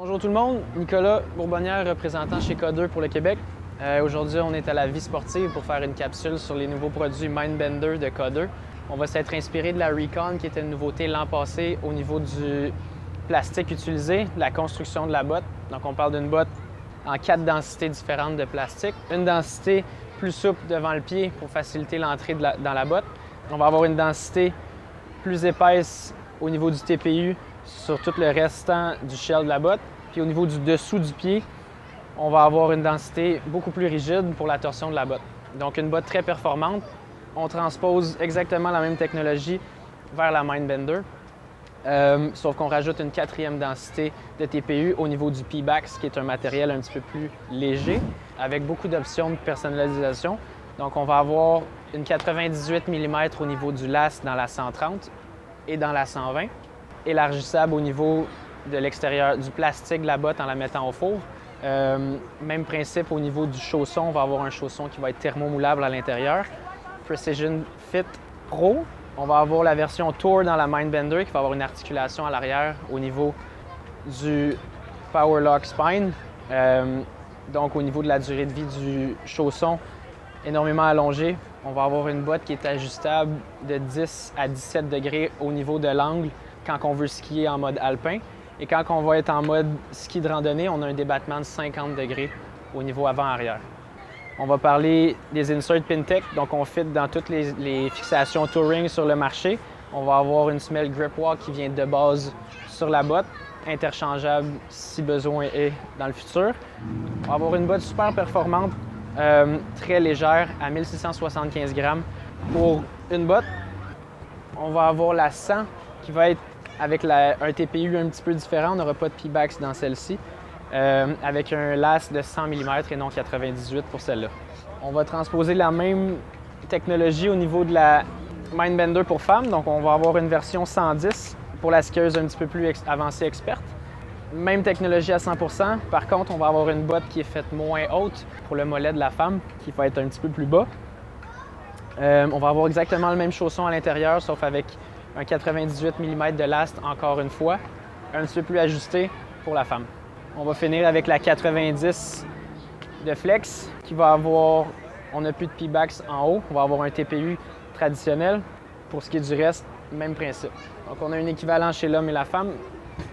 Bonjour tout le monde, Nicolas Bourbonnière, représentant chez K2 pour le Québec. Aujourd'hui, on est à la Vie Sportive pour faire une capsule sur les nouveaux produits Mindbender de K2. On va s'être inspiré de la Recon, qui était une nouveauté l'an passé au niveau du plastique utilisé, de la construction de la botte. Donc, on parle d'une botte en 4 densités différentes de plastique. Une densité plus souple devant le pied pour faciliter l'entrée dans la botte. On va avoir une densité plus épaisse au niveau du TPU sur tout le restant du shell de la botte. Puis au niveau du dessous du pied, on va avoir une densité beaucoup plus rigide pour la torsion de la botte. Donc une botte très performante. On transpose exactement la même technologie vers la Mindbender, sauf qu'on rajoute une 4e densité de TPU au niveau du P-Bax, qui est un matériel un petit peu plus léger, avec beaucoup d'options de personnalisation. Donc on va avoir une 98 mm au niveau du last dans la 130 et dans la 120, élargissable au niveau de l'extérieur du plastique de la botte en la mettant au four. Même principe au niveau du chausson, on va avoir un chausson qui va être thermomoulable à l'intérieur. Precision Fit Pro. On va avoir la version Tour dans la Mindbender qui va avoir une articulation à l'arrière au niveau du Power Lock Spine. Donc au niveau de la durée de vie du chausson, énormément allongée. On va avoir une botte qui est ajustable de 10 à 17 degrés au niveau de l'angle quand on veut skier en mode alpin. Et quand on va être en mode ski de randonnée, on a un débattement de 50 degrés au niveau avant-arrière. On va parler des inserts Pintec, donc on fit dans toutes les fixations touring sur le marché. On va avoir une semelle Grip Walk qui vient de base sur la botte, interchangeable si besoin est dans le futur. On va avoir une botte super performante, très légère, à 1675 grammes pour une botte. On va avoir la 100 qui va être avec un TPU un petit peu différent. On n'aura pas de P-Bax dans celle-ci, avec un last de 100 mm et non 98 pour celle-là. On va transposer la même technologie au niveau de la Mindbender pour femmes. Donc, on va avoir une version 110 pour la skieuse un petit peu plus avancée experte. Même technologie à 100%. Par contre, on va avoir une botte qui est faite moins haute pour le mollet de la femme, qui va être un petit peu plus bas. On va avoir exactement le même chausson à l'intérieur, sauf avec un 98 mm de last, encore une fois, un petit peu plus ajusté pour la femme. On va finir avec la 90 de flex, qui va avoir, on n'a plus de P-Bax en haut, on va avoir un TPU traditionnel. Pour ce qui est du reste, même principe. Donc on a un équivalent chez l'homme et la femme,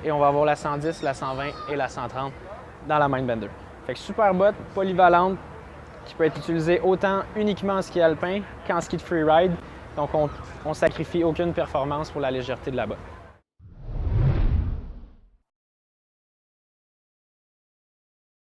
et on va avoir la 110, la 120 et la 130 dans la Mindbender. Fait que super botte, polyvalente, qui peut être utilisée autant uniquement en ski alpin qu'en ski de freeride. Donc on ne sacrifie aucune performance pour la légèreté de la botte.